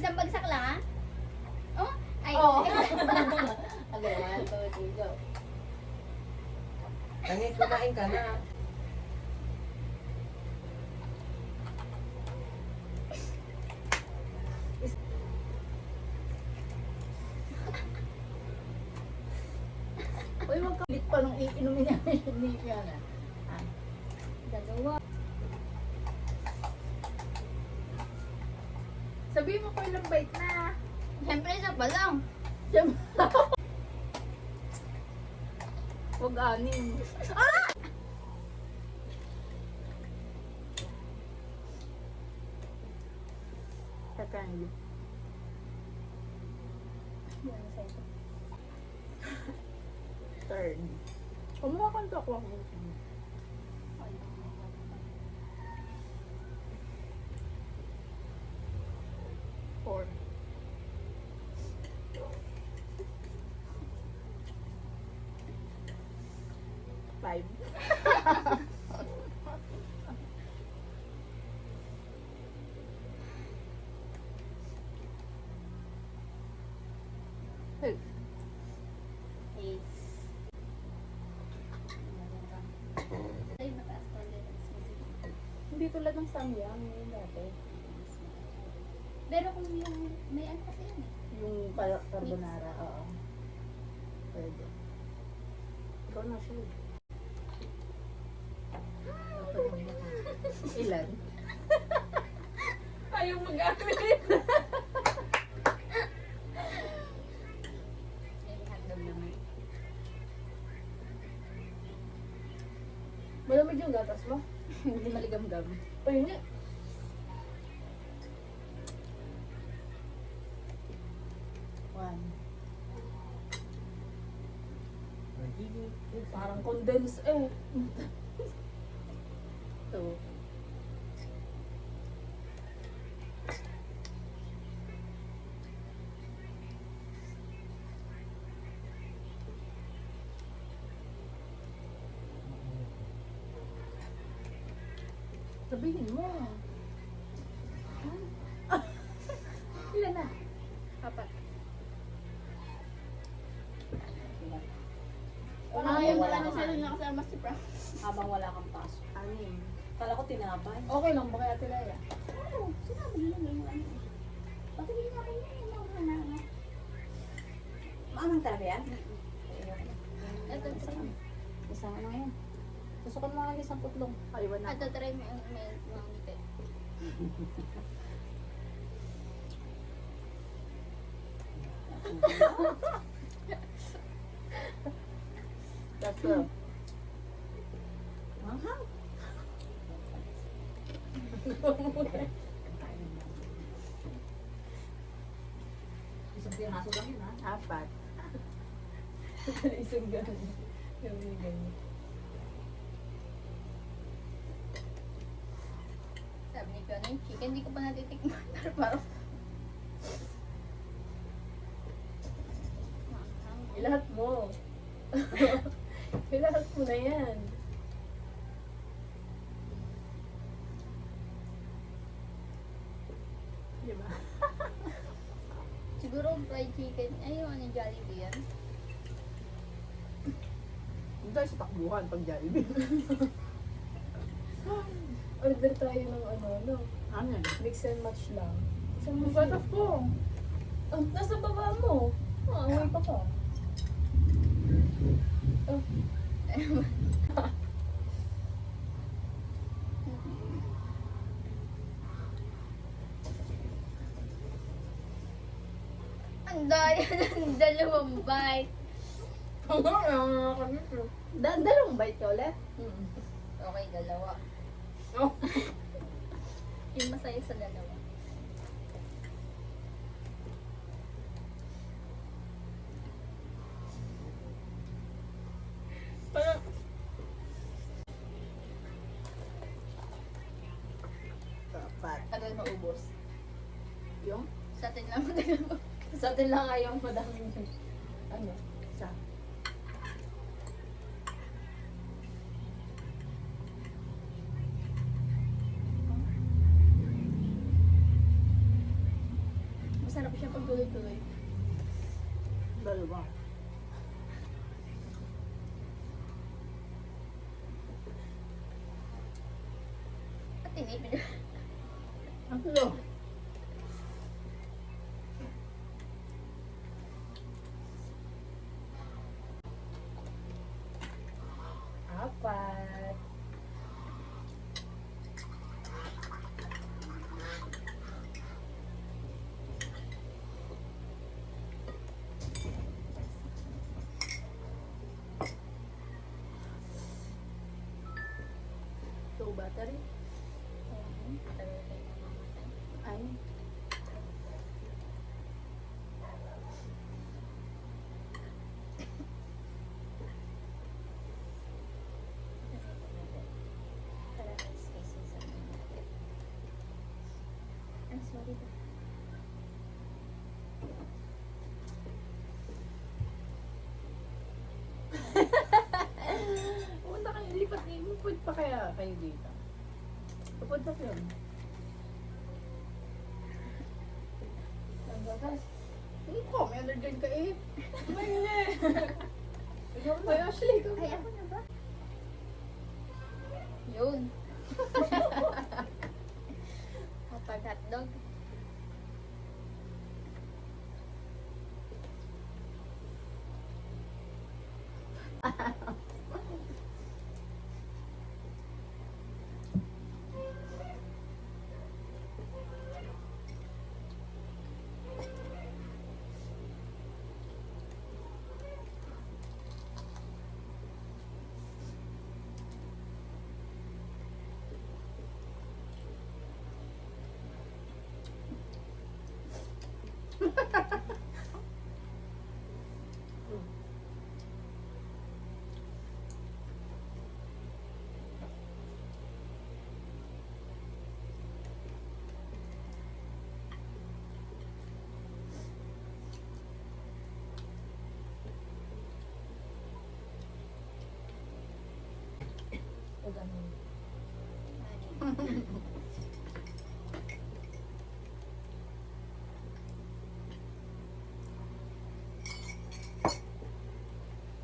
Isang bagsak lang, ha? Oh? Ay, Oo. Okay, 1, 2, 3, go. Tangit, kumain ka na. Uy, wag ka lit pa nung iinumin niya na. Ah, dalawa. sabihin mo ko ilang bite na. Siyempre, isa pa lang. Huwag anim. Tatangin. Yan, sa ito. Third. Kumuha ka ito ako. Four. Five. Six. 8. Ay, mataas tolerance mo. Hindi tulad ng samyang yung dati. Pero kung yung, may ano kasi yun eh. Yung carbonara, oo. Pwede. Ikaw na siya. Ilan? Ayaw mag-amin. May hotdog naman. Malamig yung gatas mo? Hindi maligam-gam. O yun nga. One. Parang condense eh. Two. Sabihin mo. Ilan na? Apat. Wala Ayaw wala na kang sila anim. nakasama si Frank. Habang wala kang pasok. Anim. Kala ko tinapay. Okay lang ba kaya Tilaya? Oo, sinabi nila yung ano. Patigil na kayo yung mga ano. Maanong talaga yan? Ito, try mo. Isang ano yan. Susukan mo nga isang putlong. Aywan na. Ito, try mo yung may mga ngiti. That's all. Manghang. Isang piraso lang yun, ha? Apat. Isang gano'n. Yung ganyan. Sabi ni Fiona, yung chicken, hindi ko pa natitikman. Pero parang... Ilahat mo. Ilahat mo na yan. Diba? Siguro fried chicken. Ay, yung ano, Jollibee yan. Hindi tayo sa takbuhan pag Jollibee. Order tayo ng ano. Ano yan? Mix and match lang. Isang gatas ko. Oh, nasa baba mo. Ah, away pa ka. Oh, Ang daya ng dalawang bite. dalawang bite ka ulit? Okay, dalawa. Oh. Yung masaya sa dalawa. Parang... Dapat. Tagal maubos. Yung? Sa atin lang dalawa. Sa atin lang nga yung madaming... Ano? Isa. tuloy. Dalawa. At tinipid. Ano? Apat. Low battery. Ayan. Tagal kayo namamatay. Ay. Para may spaces sa mga. Ay, sorry ba? Pupunta kayo, lipat kayo. Pupunta pa kaya kayo dito. Pupunta kayo. Ang gagas. Hindi ko, may allergen ka eh. May nga eh. Ay, Ashley, ikaw Ay, ako na ba? Yun. Kapag hotdog.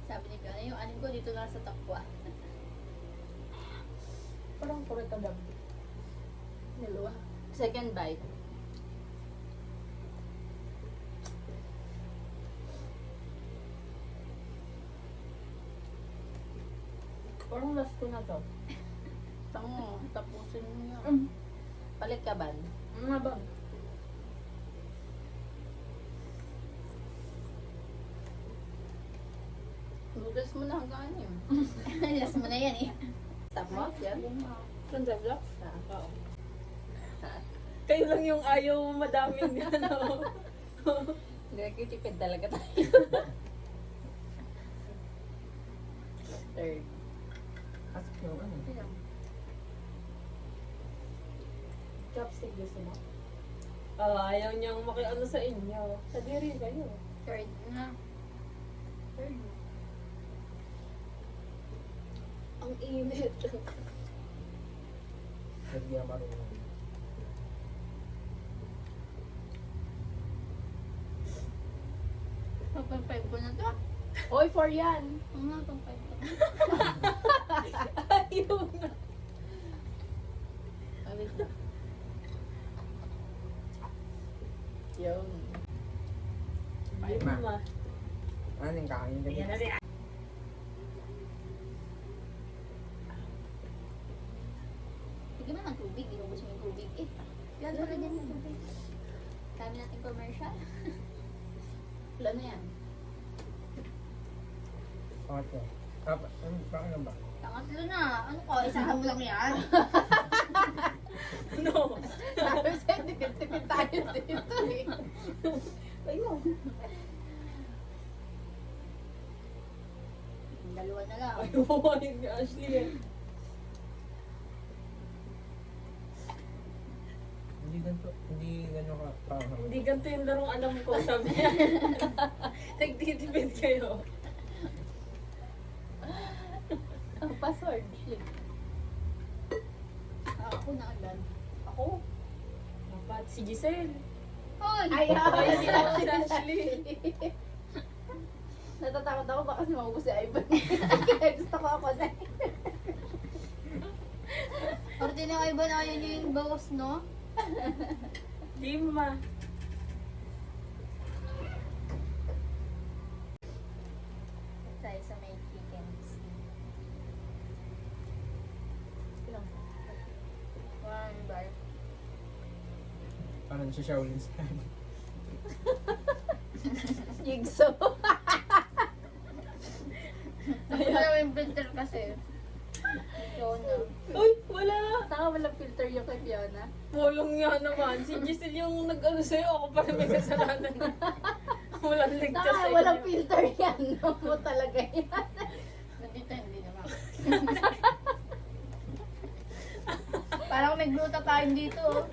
Sabi ni Fiona, yung anin ko dito lang sa takwa. Parang correct ka dami. Dalawa. Second bite. Parang last ko na to. Tango, tapusin mo yan. Mm. Palit ka ba? Ano nga ba? Noodles mo na hanggang ano yun. Last mo na yan eh. Stop mo? Yan. Saan vlog? Oo. Kayo lang yung ayaw madaming ano. Nagtitipid talaga tayo. Third. Ask yung ano. Chopstick gusto mo? Ayaw niyang makiano sa inyo. Sadiri kayo. Third na. Third. Ang init. Hindi na marunong. Pag-5 ko na to. Oy, 4 yan. Oo nga, pag-5 ko na. Ayaw na. Alit na. Yun. Ayaw Ma. ma. Ano yung kakain ka dito? Bigyan mo ng tubig. Inubos mo yung tubig eh. Yan pala dyan yung tubig. Dami natin commercial. Wala na yan. Okay. Ano ba? Pangatlo na. Ano ko? Isahan mo lang yan. No. Sabi sa'yo, tipid-tipid tayo dito eh. Ayun. Dalawa na lang. Ayaw ni Ashley yan. Hindi ganun ka parang. Hindi ganito yung larong alam ko, sabi niya. Nagtitipid kayo. Ang password. Shit. Ako na agad. Ako? Dapat si Giselle. Hoy! Ay, Ay, ay, si Ashley. Natatakot ako baka si maubos si Ivan. Kaya gusto ko ako na. Orte na kayo ba na kayo yung bawas, no? Di ma. Tayo sa may chickens. One bar. Parang si Shaolin Stan. Jigsaw. Wala yung filter kasi. Fiona. Uy, wala. Taka walang filter yung kay Fiona. Pulong nga naman. Si Giselle yung nag-ano sa'yo. Ako pa rin may kasalanan. Walang ligtas Taka sa'yo. walang filter yan. No mo talaga yan. Nandito hindi naman. Parang may glutathione dito. Oh.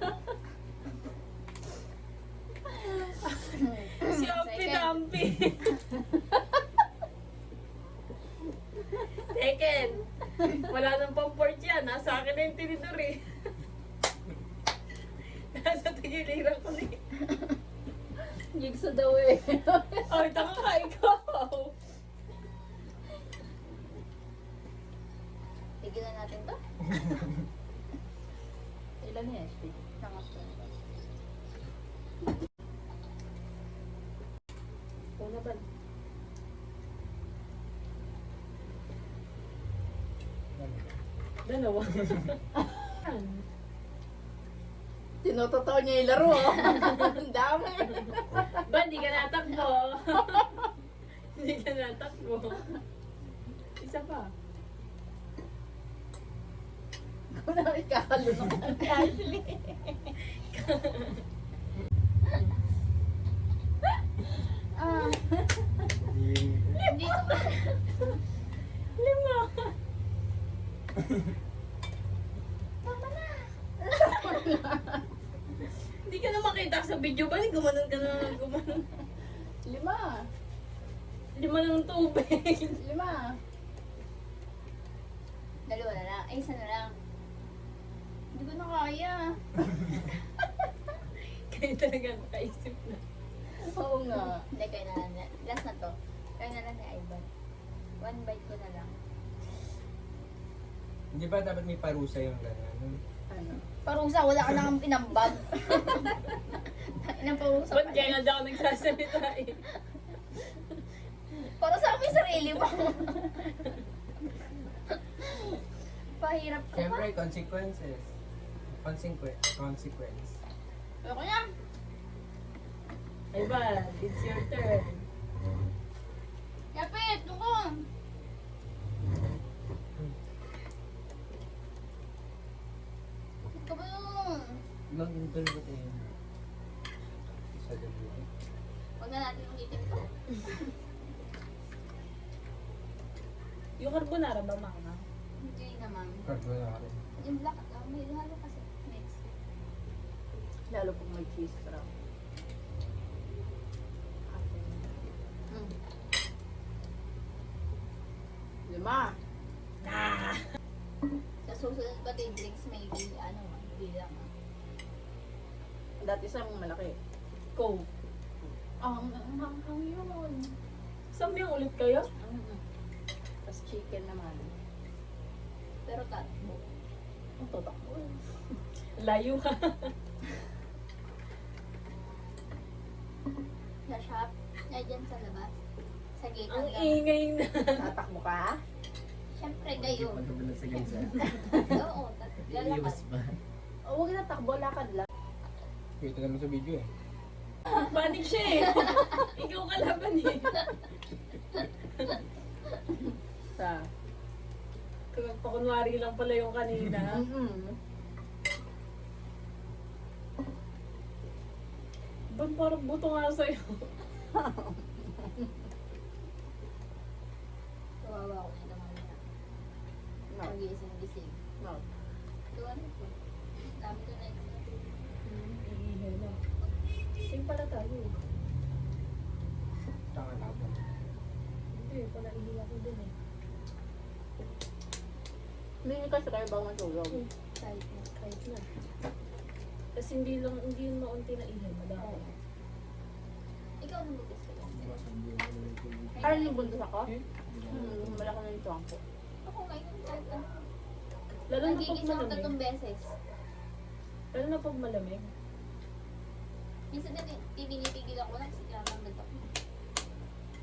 Si Ampi Dampi. Teken. Wala nang pamport yan. Nasa akin na yung tinidor eh. Nasa tigiliran ko na eh. Jigsaw daw eh. Ay, taka ka ikaw. Tigilan natin to. Ilan na Ashley? Pangatlo. Una ba? Dalawa. Tinototoo niya yung laro. Oh. Ang dami. Ba, hindi ka natakbo. Hindi ka natakbo. Isa pa. Kung na kakalunok ka ni Ashley. Ah, hindi ko ba? 5. Tama na. Hindi ka na makita sa video ba? Gumanon ka na gumanon. 5. 5 ng tubig. 5. Dalawa na lang. Ay, isa na lang. Hindi ko na kaya. Kaya talaga nakaisip na. Oo nga. Hindi, kaya na lang. Last na to. Kaya na lang ni Ivan. One bite ko na lang. Hindi ba dapat may parusa yung gano'n? Ano? Parusa, wala ka nang pinambag. Inang parusa Ba't pa. kaya nga daw ako nagsasalita eh? Parusa mo yung sarili mo. Pahirap ko pa. Siyempre, consequences. Consequence. Ayoko na. Ivan, it's your turn. Yapit, ako. Ito ba yun? Mag-indul ba tayo? Isa dalawa. Huwag na natin ulitin ito. Yung carbonara ba, mama? Hindi naman. Carbonara. Yung black, may halo kasi. Mix. Lalo kung may cheese wrap. Mm. 5. Ah! Sa susunod pa yung drinks, may bilang. Dati isang malaki. Coke. Ang hanghang yun. Samyang ulit kayo? Tapos chicken naman. Pero tatlo. Ang totakbo eh. Layo ha. Sa shop, ay dyan sa labas. Sa gate Ang hanggang. ingay na. Tatakbo ka? Siyempre kayo. Pagkabalas sa gansa. Oo, lalakad. ba? O, huwag na takbo, lakad lang. Kita naman sa video eh. Panik siya eh. Ikaw kalaban eh. Sa? Pakunwari lang pala yung kanina. Ba't parang buto nga sa'yo? Kawawa ko nito mamaya. No. Magising-gising. No. Ito ano ito? Dami ko na ito. Iihay na. Sing pala tayo. Tanga labang. Hindi, pala ihi ako dun eh. Hindi nyo kasi kayo bang matulog? Kahit na. Kahit na. Tapos hindi maunti na ihi. Madami. nung bukas ka lang. Parang yung buntis ako? Eh, Malaki na yung tuwang ko. Ako ngayon, kahit ano. Lalo na pag Nagigis ako malamig. 3 beses. Lalo na pag malamig. Minsan na pinipigil ako lang kasi kakamat ako.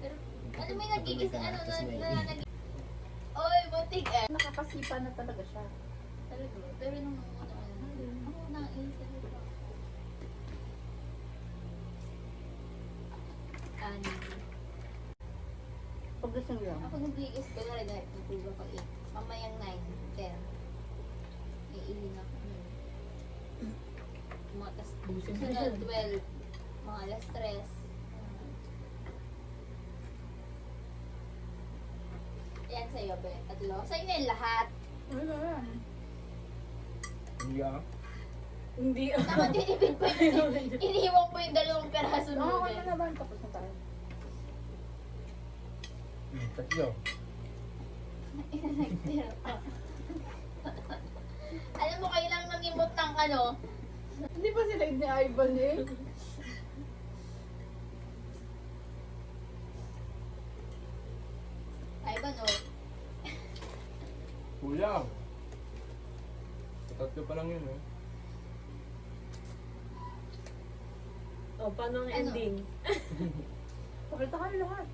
Pero, alam mo yung nagigis, ano, nagigis. Oy, butik eh. Nakakasipa na talaga siya. Talaga, pero nung ako naiisip ko. Ano, Pag gusto nyo. ako nagigis ko na rin, natulog ako 8. Mamayang 9, 10. Iihin ako. Mga tas, Busin mo sunod yan. 12. Mga alas 3. Yan sa'yo, be. Tatlo. Sa'yo na yung lahat. Ano yan? Hindi ah. Hindi. Tama, tinipid ko yung iniiwan ko yung 2 peraso Oo, noodles. ano na ba? Tapos na tayo. Tatlo. Alam mo, kayo lang nangimot ng ano. Hindi ba sila ni Ivan eh? Ay ba, no? Kulang. Tatlo pa lang yun eh. O, paano ang Ano? ending? Pakita kami lahat.